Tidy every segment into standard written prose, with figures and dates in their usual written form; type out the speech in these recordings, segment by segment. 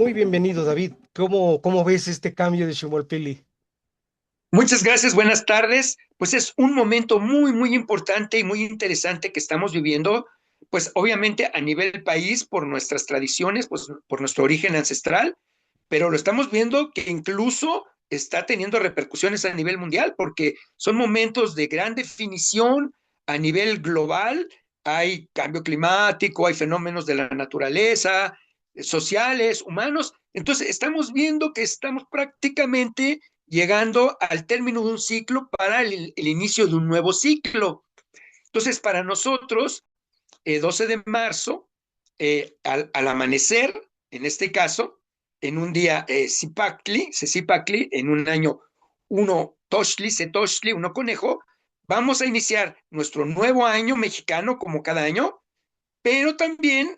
Muy bienvenido, David. ¿Cómo ves este cambio de Shumolpili? Muchas gracias, buenas tardes. Pues es un momento muy, muy importante y muy interesante que estamos viviendo, pues obviamente a nivel país por nuestras tradiciones, pues por nuestro origen ancestral, pero lo estamos viendo que incluso está teniendo repercusiones a nivel mundial porque son momentos de gran definición a nivel global. Hay cambio climático, hay fenómenos de la naturaleza, sociales, humanos. Entonces, estamos viendo que estamos prácticamente llegando al término de un ciclo para el inicio de un nuevo ciclo. Entonces, para nosotros, 12 de marzo, al amanecer, en este caso, en un día Cecipacli, en un año uno Toshli, Setoshli, uno conejo, vamos a iniciar nuestro nuevo año mexicano como cada año, pero también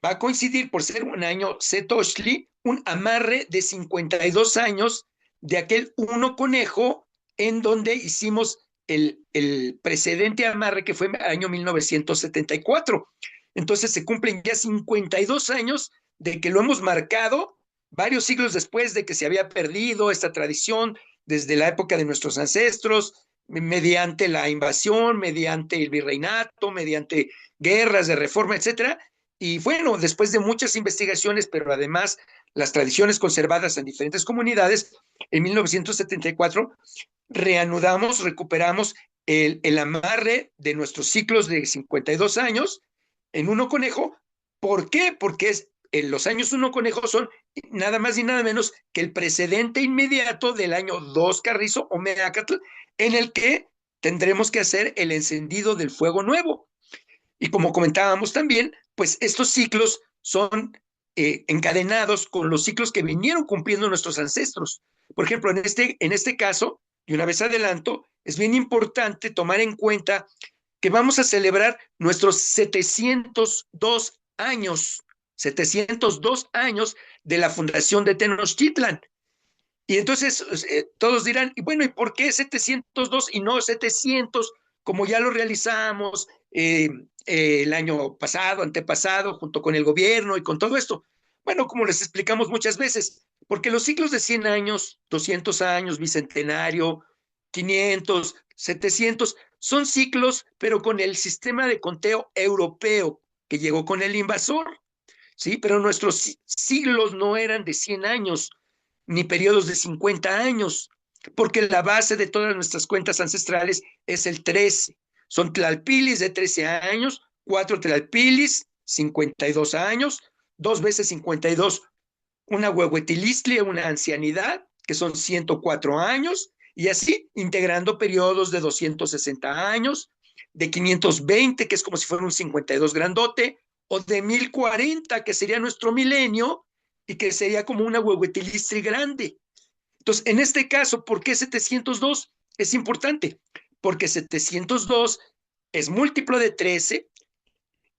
va a coincidir, por ser un año Setoshli, un amarre de 52 años de aquel uno conejo en donde hicimos el precedente amarre que fue en el año 1974. Entonces se cumplen ya 52 años de que lo hemos marcado, varios siglos después de que se había perdido esta tradición desde la época de nuestros ancestros, mediante la invasión, mediante el virreinato, mediante guerras de reforma, etcétera. Y bueno, después de muchas investigaciones, pero además las tradiciones conservadas en diferentes comunidades, en 1974 reanudamos, recuperamos el amarre de nuestros ciclos de 52 años en uno conejo. ¿Por qué? Porque en los años uno conejo son nada más y nada menos que el precedente inmediato del año 2 Carrizo o Meacatl, en el que tendremos que hacer el encendido del fuego nuevo. Y como comentábamos también, pues estos ciclos son encadenados con los ciclos que vinieron cumpliendo nuestros ancestros. Por ejemplo, en este caso, y una vez adelanto, es bien importante tomar en cuenta que vamos a celebrar nuestros 702 años de la fundación de Tenochtitlan. Y entonces todos dirán, y bueno, ¿y por qué 702 y no 700 como ya lo realizamos el año pasado, antepasado, junto con el gobierno y con todo esto? Bueno, como les explicamos muchas veces, porque los ciclos de 100 años, 200 años, bicentenario, 500, 700, son ciclos, pero con el sistema de conteo europeo que llegó con el invasor. ¿Sí? Pero nuestros siglos no eran de 100 años, ni periodos de 50 años, porque la base de todas nuestras cuentas ancestrales es el 13. Son tlalpilis de 13 años, 4 tlalpilis, 52 años, 2 veces 52, una huehuetilistli, una ancianidad, que son 104 años, y así integrando periodos de 260 años, de 520, que es como si fuera un 52 grandote, o de 1040, que sería nuestro milenio, y que sería como una huehuetilistri grande. Entonces, en este caso, ¿por qué 702? Es importante, porque 702 es múltiplo de 13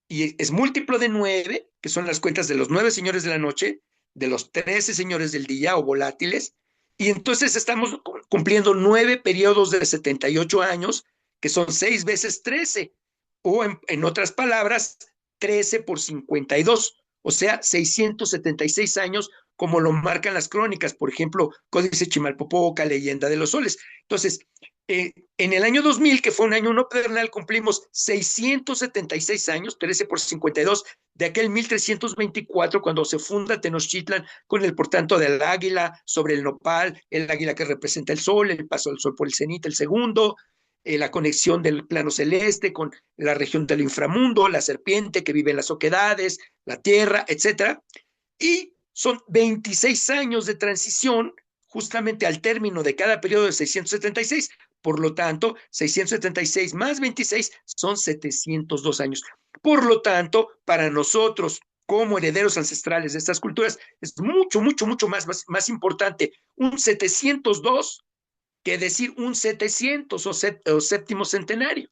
y es múltiplo de 9, que son las cuentas de los 9 señores de la noche, de los 13 señores del día o volátiles, y entonces estamos cumpliendo 9 periodos de 78 años, que son 6 veces 13, o en otras palabras, 13 por 52, o sea, 676 años, como lo marcan las crónicas, por ejemplo, Códice Chimalpopoca, Leyenda de los Soles. Entonces, en el año 2000, que fue un año no pedernal, cumplimos 676 años, 13 por 52, de aquel 1324, cuando se funda Tenochtitlan, con el portanto del águila sobre el nopal, el águila que representa el sol, el paso del sol por el cenit, el segundo, la conexión del plano celeste con la región del inframundo, la serpiente que vive en las oquedades, la tierra, etcétera. Y son 26 años de transición justamente al término de cada periodo de 676. Por lo tanto, 676 más 26 son 702 años. Por lo tanto, para nosotros, como herederos ancestrales de estas culturas, es mucho, mucho, mucho más importante un 702 que decir un 700 o séptimo centenario.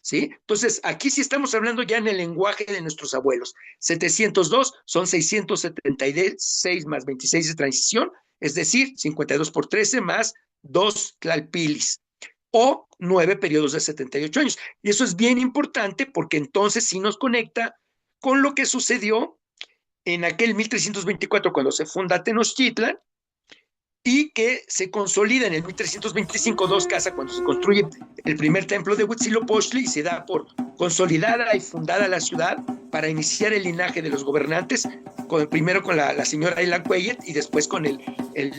¿Sí? Entonces, aquí sí estamos hablando ya en el lenguaje de nuestros abuelos. 702 son 676 más 26 de transición, es decir, 52 por 13 más 2 tlalpilis, o 9 periodos de 78 años. Y eso es bien importante porque entonces sí nos conecta con lo que sucedió en aquel 1324 cuando se funda Tenochtitlan, y que se consolida en el 1325 dos casas cuando se construye el primer templo de Huitzilopochtli y se da por consolidada y fundada la ciudad para iniciar el linaje de los gobernantes, primero con la señora Ilancueyet y después con el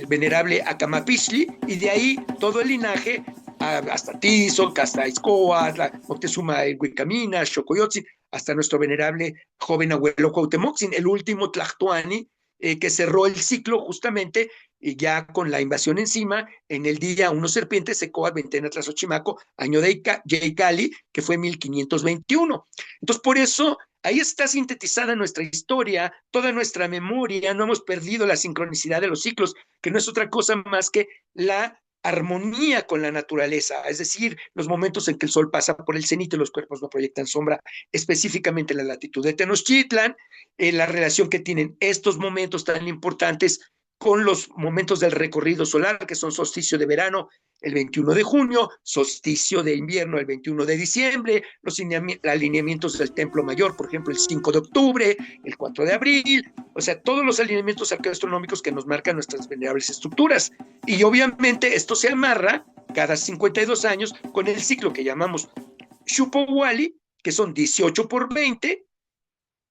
venerable Acamapichtli, y de ahí todo el linaje hasta Tizoc, hasta Izcoatl, Moctezuma Huicamina, Xocoyotzin, hasta nuestro venerable joven abuelo Cuauhtémoc, el último Tlactoani, que cerró el ciclo justamente y ya con la invasión encima, en el día unos serpientes secó a Ventena Tlazochimaco, año de Yeicali, que fue 1521. Entonces, por eso, ahí está sintetizada nuestra historia, toda nuestra memoria, no hemos perdido la sincronicidad de los ciclos, que no es otra cosa más que la armonía con la naturaleza, es decir, los momentos en que el sol pasa por el cenit y los cuerpos no proyectan sombra, específicamente en la latitud de Tenochtitlan, la relación que tienen estos momentos tan importantes con los momentos del recorrido solar, que son solsticio de verano el 21 de junio, solsticio de invierno el 21 de diciembre, los alineamientos del Templo Mayor, por ejemplo, el 5 de octubre, el 4 de abril, o sea, todos los alineamientos arqueoastronómicos que nos marcan nuestras venerables estructuras. Y obviamente esto se amarra cada 52 años con el ciclo que llamamos Shupowali, que son 18 por 20,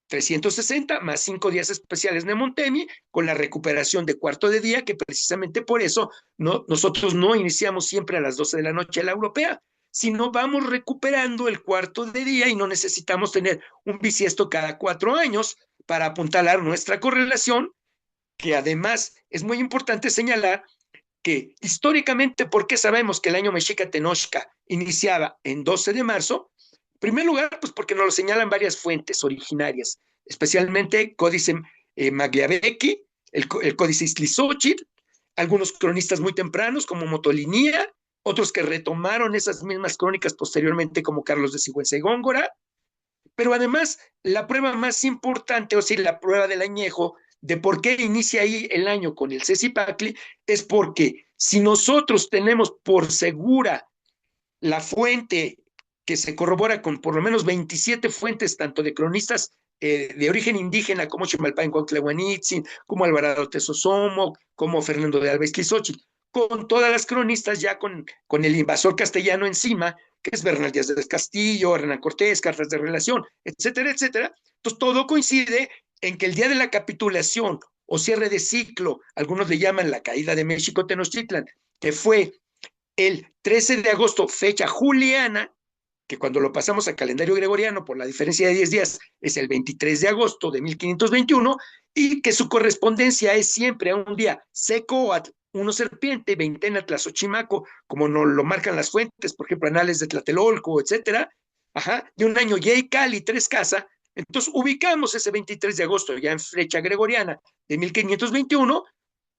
360 más 5 días especiales de Montemi, con la recuperación de cuarto de día, que precisamente por eso nosotros no iniciamos siempre a las 12 de la noche la europea, sino vamos recuperando el cuarto de día y no necesitamos tener un bisiesto cada 4 años para apuntalar nuestra correlación, que además es muy importante señalar que históricamente, ¿por qué sabemos que el año Mexica Tenochca iniciaba en 12 de marzo? En primer lugar, pues porque nos lo señalan varias fuentes originarias, especialmente Códice Magliabechi, el Códice Iztlizóchitl, algunos cronistas muy tempranos como Motolinía, otros que retomaron esas mismas crónicas posteriormente como Carlos de Sigüenza y Góngora, pero además la prueba más importante, o sea, la prueba del añejo de por qué inicia ahí el año con el Cecipacli, es porque si nosotros tenemos por segura la fuente que se corrobora con por lo menos 27 fuentes, tanto de cronistas de origen indígena como Chimalpain Cuauhtlahuanitzin, como Alvarado Tezosomo, como Fernando de Alba Iztlizóchitl, con todas las cronistas ya con el invasor castellano encima, que es Bernal Díaz del Castillo, Hernán Cortés, cartas de relación, etcétera, etcétera. Entonces todo coincide en que el día de la capitulación o cierre de ciclo, algunos le llaman la caída de México Tenochtitlan, que fue el 13 de agosto, fecha juliana, que cuando lo pasamos al calendario gregoriano por la diferencia de 10 días es el 23 de agosto de 1521, y que su correspondencia es siempre a un día Secoatl, uno serpiente, veintena Tlazochimaco, como nos lo marcan las fuentes, por ejemplo, Anales de Tlatelolco, etcétera, y un año Yeicali, tres casa. Entonces ubicamos ese 23 de agosto ya en fecha gregoriana de 1521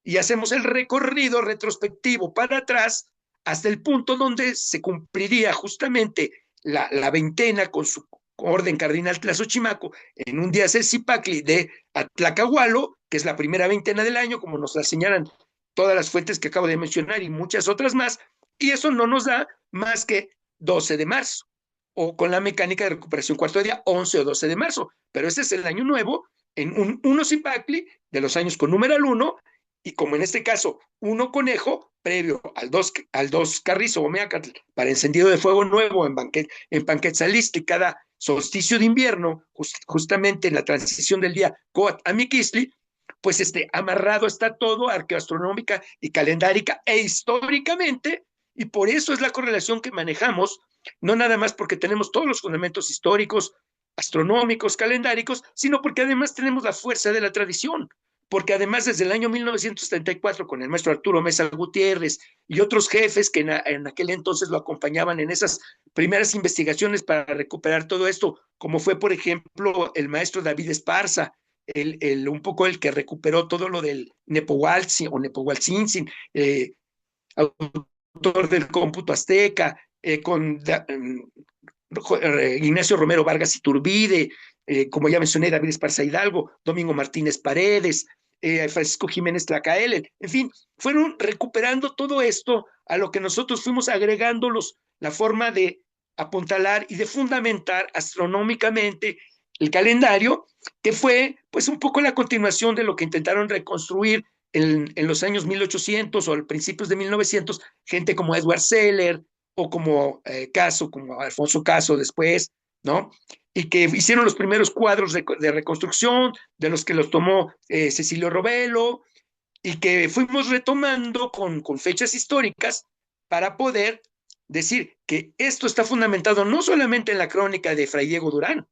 y hacemos el recorrido retrospectivo para atrás hasta el punto donde se cumpliría justamente la veintena con su orden cardinal Tlazochimaco en un día Cecipacli de Atlacahualo, que es la primera veintena del año, como nos la señalan todas las fuentes que acabo de mencionar y muchas otras más, y eso no nos da más que 12 de marzo, o con la mecánica de recuperación cuarto de día, 11 o 12 de marzo, pero ese es el año nuevo en un 1 Cipacli de los años con numeral 1, y como en este caso, 1 conejo previo al 2 carrizo o meacatl para encendido de fuego nuevo en Panquetzalistli cada solsticio de invierno, justamente en la transición del día Coat a Miquistli, pues amarrado está todo arqueoastronómica y calendárica e históricamente, y por eso es la correlación que manejamos, no nada más porque tenemos todos los fundamentos históricos, astronómicos, calendáricos, sino porque además tenemos la fuerza de la tradición, porque además desde el año 1934 con el maestro Arturo Mesa Gutiérrez y otros jefes que en aquel entonces lo acompañaban en esas primeras investigaciones para recuperar todo esto, como fue por ejemplo el maestro David Esparza, un poco el que recuperó todo lo del Nepohualtzin o Nepohualtzintzin, autor del cómputo azteca, con Ignacio Romero Vargas Iturbide, como ya mencioné, David Esparza Hidalgo, Domingo Martínez Paredes, Francisco Jiménez Tlacaelen, en fin, fueron recuperando todo esto a lo que nosotros fuimos agregando la forma de apuntalar y de fundamentar astronómicamente el calendario, que fue pues un poco la continuación de lo que intentaron reconstruir en los años 1800 o al principios de 1900, gente como Edward Seller o como Caso, como Alfonso Caso después, ¿no? Y que hicieron los primeros cuadros de reconstrucción, de los que los tomó Cecilio Robelo, y que fuimos retomando con fechas históricas para poder decir que esto está fundamentado no solamente en la crónica de Fray Diego Durán,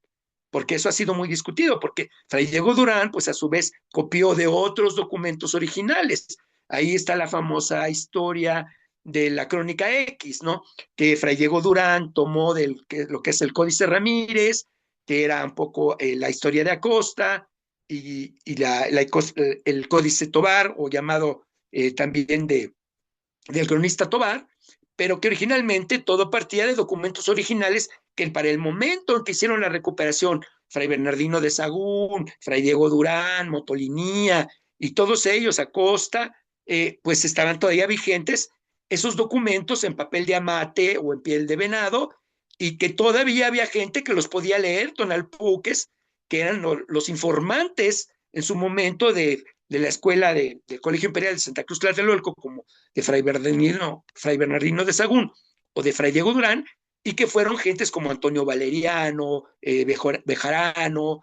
porque eso ha sido muy discutido, porque Fray Diego Durán, pues a su vez, copió de otros documentos originales. Ahí está la famosa historia de la Crónica X, ¿no? Que Fray Diego Durán tomó lo que es el Códice Ramírez, que era un poco la historia de Acosta, y el Códice Tobar, o llamado también del cronista Tobar, pero que originalmente todo partía de documentos originales que para el momento en que hicieron la recuperación, Fray Bernardino de Sahagún, Fray Diego Durán, Motolinía y todos ellos, Acosta, pues estaban todavía vigentes esos documentos en papel de amate o en piel de venado, y que todavía había gente que los podía leer, tonalpuques, que eran los informantes en su momento de la escuela del Colegio Imperial de Santa Cruz Tlatelolco, como de Fray Bernardino de Sahagún o de Fray Diego Durán, y que fueron gentes como Antonio Valeriano, Bejarano,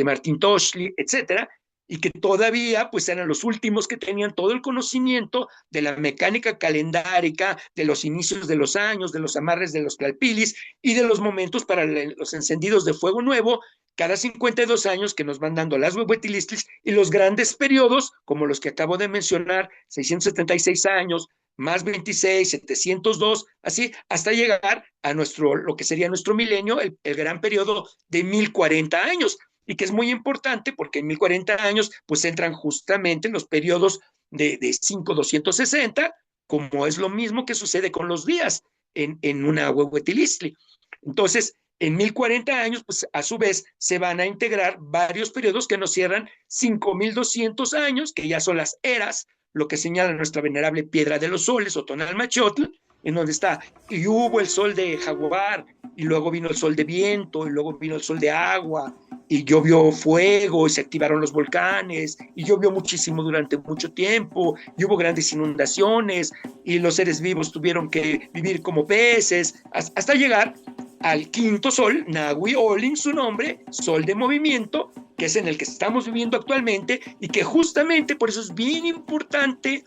Martín Toshli, etcétera, y que todavía pues eran los últimos que tenían todo el conocimiento de la mecánica calendárica, de los inicios de los años, de los amarres de los tlalpilis y de los momentos para los encendidos de fuego nuevo cada 52 años que nos van dando las huehuetilistlis, y los grandes periodos, como los que acabo de mencionar, 676 años, más 26, 702, así, hasta llegar a lo que sería nuestro milenio, el gran periodo de 1040 años, y que es muy importante porque en 1040 años pues entran justamente los periodos de 5260, como es lo mismo que sucede con los días en una huehuetilistli. Entonces, en 1040 años, pues a su vez se van a integrar varios periodos que nos cierran 5200 años, que ya son las eras, lo que señala nuestra venerable Piedra de los Soles o Tonalmachotl, en donde está, y hubo el sol de Jaguar, y luego vino el sol de viento, y luego vino el sol de agua, y llovió fuego, y se activaron los volcanes, y llovió muchísimo durante mucho tiempo, y hubo grandes inundaciones, y los seres vivos tuvieron que vivir como peces, hasta llegar al quinto sol, Nahui Olin, su nombre, sol de movimiento, que es en el que estamos viviendo actualmente, y que justamente por eso es bien importante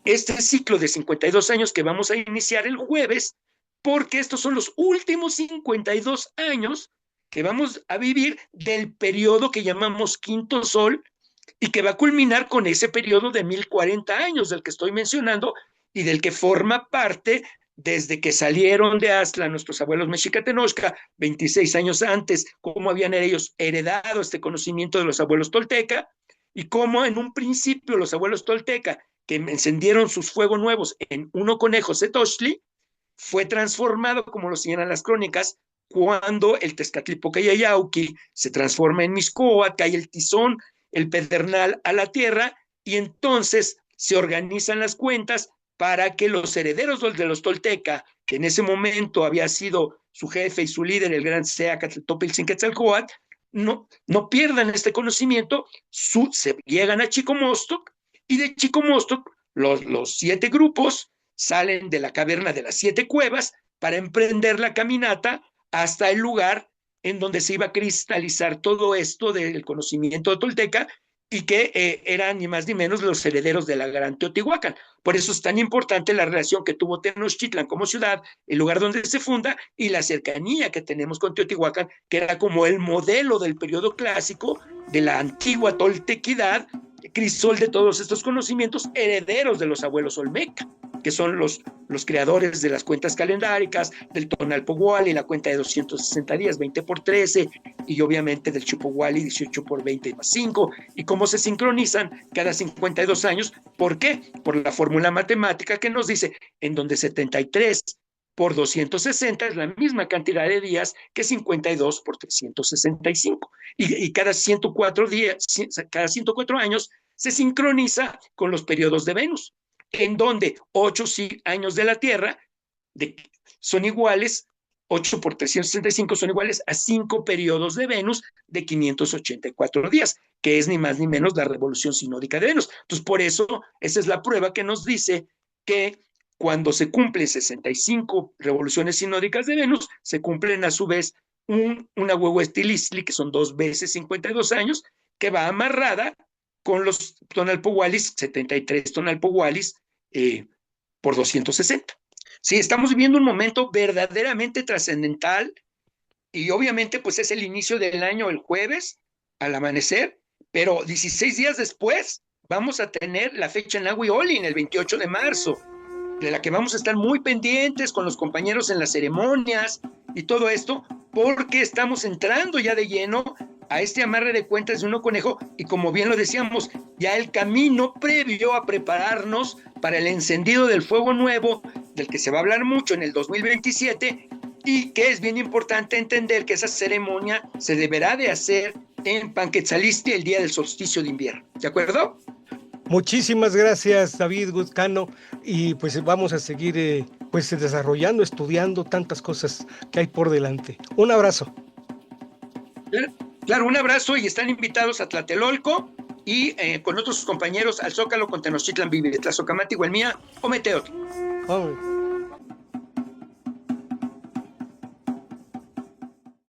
este ciclo de 52 años que vamos a iniciar el jueves, porque estos son los últimos 52 años que vamos a vivir del periodo que llamamos quinto sol, y que va a culminar con ese periodo de 1040 años del que estoy mencionando, y del que forma parte desde que salieron de Aztla nuestros abuelos Mexicatenochca, 26 años antes, cómo habían ellos heredado este conocimiento de los abuelos tolteca, y cómo en un principio los abuelos tolteca, que encendieron sus fuegos nuevos en uno conejo Setochtli, fue transformado, como lo señalan las crónicas, cuando el Tezcatlipoca Yayauqui se transforma en Mixcoa, cae el tizón, el pedernal a la tierra, y entonces se organizan las cuentas para que los herederos de los tolteca, que en ese momento había sido su jefe y su líder, el gran Seacatl-Topiltzin-Quetzalcóatl, no pierdan este conocimiento, se llegan a Chicomostoc, y de Chicomostoc los 7 grupos salen de la caverna de las 7 cuevas para emprender la caminata hasta el lugar en donde se iba a cristalizar todo esto del conocimiento de tolteca, y que eran ni más ni menos los herederos de la gran Teotihuacán. Por eso es tan importante la relación que tuvo Tenochtitlan como ciudad, el lugar donde se funda, y la cercanía que tenemos con Teotihuacán, que era como el modelo del periodo clásico de la antigua toltequidad, crisol de todos estos conocimientos, herederos de los abuelos Olmeca, que son los creadores de las cuentas calendáricas, del Tonalpohualli, la cuenta de 260 días, 20 por 13, y obviamente del Chupohualli, 18 por 20 más 5, y cómo se sincronizan cada 52 años. ¿Por qué? Por la fórmula matemática que nos dice, en donde 73 por 260 es la misma cantidad de días que 52 por 365. Y cada 104 días, cada 104 años se sincroniza con los periodos de Venus, en donde 8 años de la Tierra son iguales 8 por 365 son iguales a 5 periodos de Venus de 584 días, que es ni más ni menos la revolución sinódica de Venus. Entonces, por eso, esa es la prueba que nos dice que cuando se cumplen 65 revoluciones sinódicas de Venus, se cumplen a su vez una huevo estilistli, que son 2 veces 52 años, que va amarrada con los tonalpohualis, 73 tonalpohualis por 260. Sí, estamos viviendo un momento verdaderamente trascendental y obviamente pues es el inicio del año el jueves al amanecer, pero 16 días después vamos a tener la fecha en Nahui-Olin, el 28 de marzo, de la que vamos a estar muy pendientes con los compañeros en las ceremonias y todo esto, porque estamos entrando ya de lleno a este amarre de cuentas de uno conejo y como bien lo decíamos, ya el camino previo a prepararnos para el encendido del fuego nuevo, del que se va a hablar mucho en el 2027 y que es bien importante entender que esa ceremonia se deberá de hacer en Panquetzalistli el día del solsticio de invierno. ¿De acuerdo? Muchísimas gracias, David Guzcano, y pues vamos a seguir pues desarrollando, estudiando tantas cosas que hay por delante. Un abrazo. Claro, un abrazo y están invitados a Tlatelolco y con otros compañeros al Zócalo con Tenochtitlan Vive, Tlazocamati, Huelmía o Meteotl. Oh.